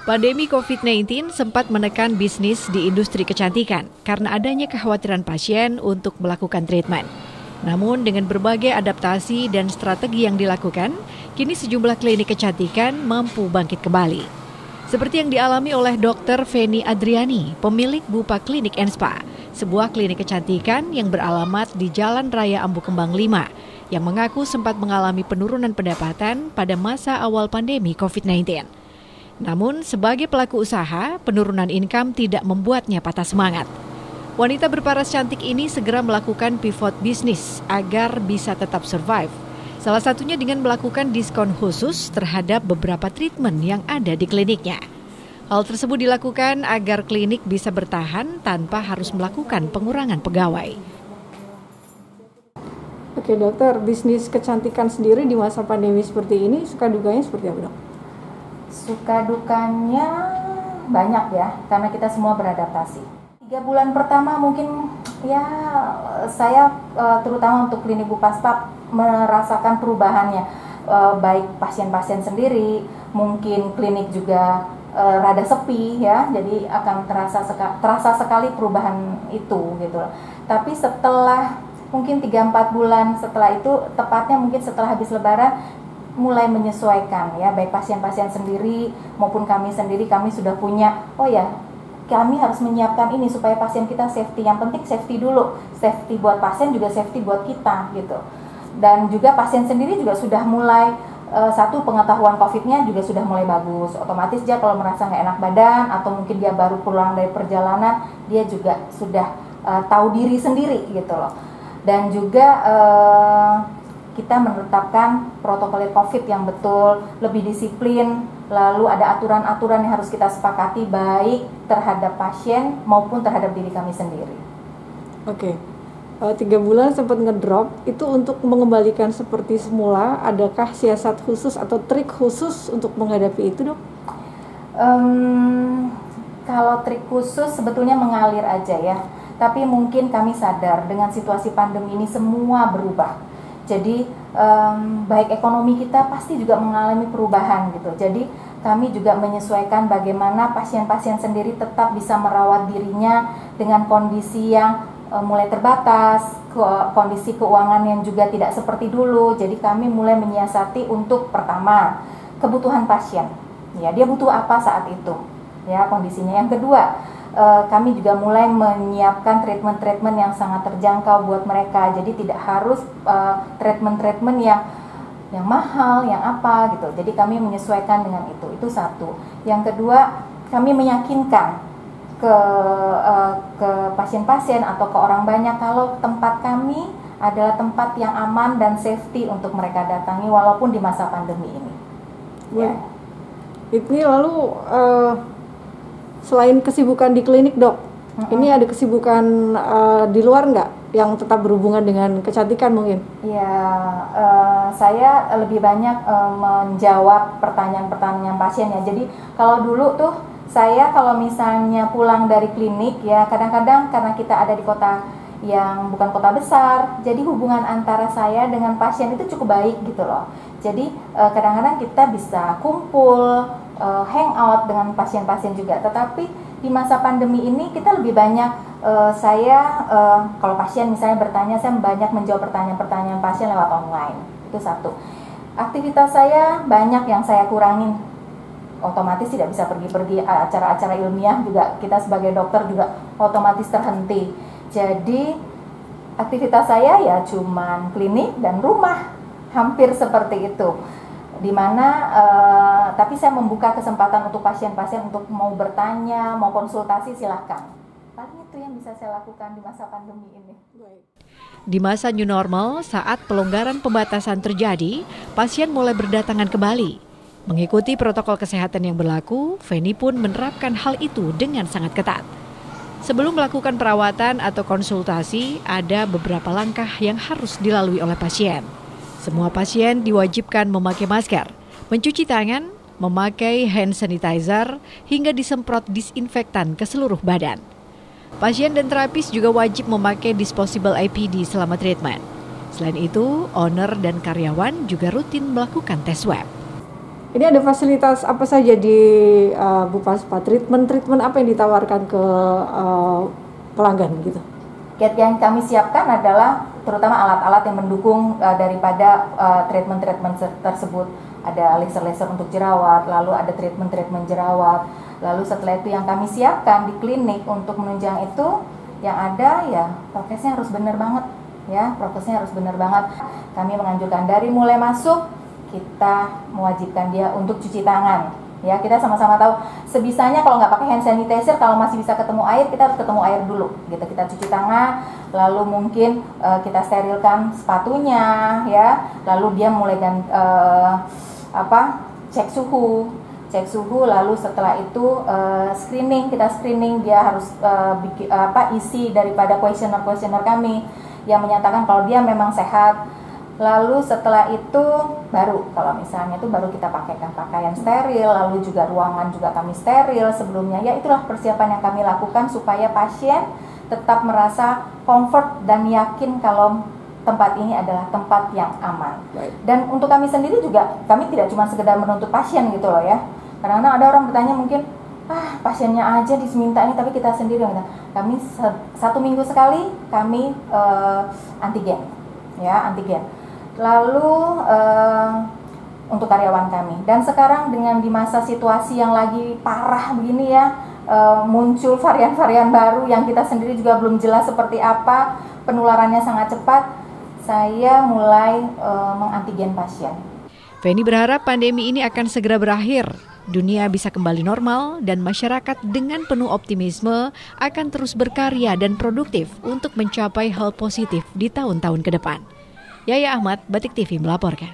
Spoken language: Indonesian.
Pandemi COVID-19 sempat menekan bisnis di industri kecantikan karena adanya kekhawatiran pasien untuk melakukan treatment. Namun dengan berbagai adaptasi dan strategi yang dilakukan, kini sejumlah klinik kecantikan mampu bangkit kembali. Seperti yang dialami oleh Dr. Feni Adriani, pemilik Bupa Klinik & Spa, sebuah klinik kecantikan yang beralamat di Jalan Raya Ambu Kembang 5, yang mengaku sempat mengalami penurunan pendapatan pada masa awal pandemi COVID-19. Namun, sebagai pelaku usaha, penurunan income tidak membuatnya patah semangat. Wanita berparas cantik ini segera melakukan pivot bisnis agar bisa tetap survive. Salah satunya dengan melakukan diskon khusus terhadap beberapa treatment yang ada di kliniknya. Hal tersebut dilakukan agar klinik bisa bertahan tanpa harus melakukan pengurangan pegawai. Oke dokter, bisnis kecantikan sendiri di masa pandemi seperti ini, suka dukanya seperti apa dok? Suka dukanya banyak ya, karena kita semua beradaptasi. 3 bulan pertama mungkin ya saya terutama untuk klinik Bupa Spa merasakan perubahannya, baik pasien-pasien sendiri, mungkin klinik juga rada sepi ya, jadi akan terasa sekali perubahan itu gitu. Tapi setelah mungkin 3-4 bulan setelah itu, tepatnya mungkin setelah habis lebaran, mulai menyesuaikan ya, baik pasien-pasien sendiri maupun kami sendiri, kami sudah punya, kami harus menyiapkan ini supaya pasien kita safety. Yang penting safety dulu, safety buat pasien juga safety buat kita gitu. Dan juga pasien sendiri juga sudah mulai satu, pengetahuan COVID-nya juga sudah mulai bagus. Otomatis dia kalau merasa nggak enak badan atau mungkin dia baru pulang dari perjalanan, dia juga sudah tahu diri sendiri gitu loh. Dan juga kita menetapkan protokol COVID yang betul, lebih disiplin, lalu ada aturan-aturan yang harus kita sepakati baik terhadap pasien maupun terhadap diri kami sendiri. Oke, 3 bulan sempat ngedrop, itu untuk mengembalikan seperti semula, adakah siasat khusus atau trik khusus untuk menghadapi itu dok? Kalau trik khusus sebetulnya mengalir aja ya, tapi mungkin kami sadar dengan situasi pandemi ini semua berubah. Jadi baik ekonomi kita pasti juga mengalami perubahan gitu. Jadi kami juga menyesuaikan bagaimana pasien-pasien sendiri tetap bisa merawat dirinya dengan kondisi yang mulai terbatas, kondisi keuangan yang juga tidak seperti dulu. Jadi kami mulai menyiasati untuk pertama kebutuhan pasien. Ya, dia butuh apa saat itu? Ya, kondisinya. Yang kedua, kami juga mulai menyiapkan treatment-treatment yang sangat terjangkau buat mereka. Jadi tidak harus treatment-treatment yang mahal, yang apa gitu. Jadi kami menyesuaikan dengan itu. Itu satu. Yang kedua, kami meyakinkan ke pasien-pasien atau ke orang banyak kalau tempat kami adalah tempat yang aman dan safety untuk mereka datangi walaupun di masa pandemi ini. Ya. Ini lalu selain kesibukan di klinik dok, ini ada kesibukan di luar nggak yang tetap berhubungan dengan kecantikan mungkin? Ya, saya lebih banyak menjawab pertanyaan-pertanyaan pasien ya. Jadi kalau dulu tuh saya kalau misalnya pulang dari klinik ya, kadang-kadang karena kita ada di kota yang bukan kota besar, jadi hubungan antara saya dengan pasien itu cukup baik gitu loh. Jadi kadang-kadang kita bisa kumpul, hangout dengan pasien-pasien juga. Tetapi di masa pandemi ini kita lebih banyak, kalau pasien misalnya bertanya, saya banyak menjawab pertanyaan-pertanyaan pasien lewat online. Itu satu. Aktivitas saya banyak yang saya kurangin. Otomatis tidak bisa pergi-pergi, acara-acara ilmiah juga kita sebagai dokter juga otomatis terhenti. Jadi aktivitas saya ya cuman klinik dan rumah, hampir seperti itu. Dimana tapi saya membuka kesempatan untuk pasien-pasien untuk mau bertanya, mau konsultasi, silahkan. Paling itu yang bisa saya lakukan di masa pandemi ini. Di masa new normal, saat pelonggaran pembatasan terjadi, pasien mulai berdatangan kembali. Mengikuti protokol kesehatan yang berlaku, Feni pun menerapkan hal itu dengan sangat ketat. Sebelum melakukan perawatan atau konsultasi, ada beberapa langkah yang harus dilalui oleh pasien. Semua pasien diwajibkan memakai masker, mencuci tangan, memakai hand sanitizer, hingga disemprot disinfektan ke seluruh badan. Pasien dan terapis juga wajib memakai disposable APD selama treatment. Selain itu, owner dan karyawan juga rutin melakukan tes swab. Ini ada fasilitas apa saja di Bu Paspa? Treatment apa yang ditawarkan ke pelanggan gitu? Yang kami siapkan adalah terutama alat-alat yang mendukung daripada treatment tersebut. Ada laser untuk jerawat, lalu ada treatment jerawat. Lalu setelah itu yang kami siapkan di klinik untuk menunjang itu, yang ada ya prokesnya harus benar banget. Ya, prokesnya harus benar banget. Kami menganjurkan dari mulai masuk kita mewajibkan dia untuk cuci tangan. Ya, kita sama-sama tahu sebisanya kalau nggak pakai hand sanitizer, kalau masih bisa ketemu air, kita harus ketemu air dulu. Gitu, kita cuci tangan, lalu mungkin kita sterilkan sepatunya, ya. Lalu dia mulai cek suhu, lalu setelah itu kita screening dia harus isi daripada kuesioner kami yang menyatakan kalau dia memang sehat. Lalu setelah itu baru kita pakaikan pakaian steril, lalu juga ruangan juga kami steril sebelumnya. Ya, itulah persiapan yang kami lakukan supaya pasien tetap merasa comfort dan yakin kalau tempat ini adalah tempat yang aman. Baik. Dan untuk kami sendiri juga, kami tidak cuma sekedar menuntut pasien gitu loh ya. Kadang-kadang ada orang bertanya mungkin, pasiennya aja diminta ini, tapi kita sendiri yang kami 1 minggu sekali kami antigen. Lalu untuk karyawan kami. Dan sekarang dengan di masa situasi yang lagi parah begini ya, muncul varian-varian baru yang kita sendiri juga belum jelas seperti apa, penularannya sangat cepat, saya mulai mengantigen pasien. Feni berharap pandemi ini akan segera berakhir, dunia bisa kembali normal, dan masyarakat dengan penuh optimisme akan terus berkarya dan produktif untuk mencapai hal positif di tahun-tahun ke depan. Yaya Ahmad, Batik TV melaporkan.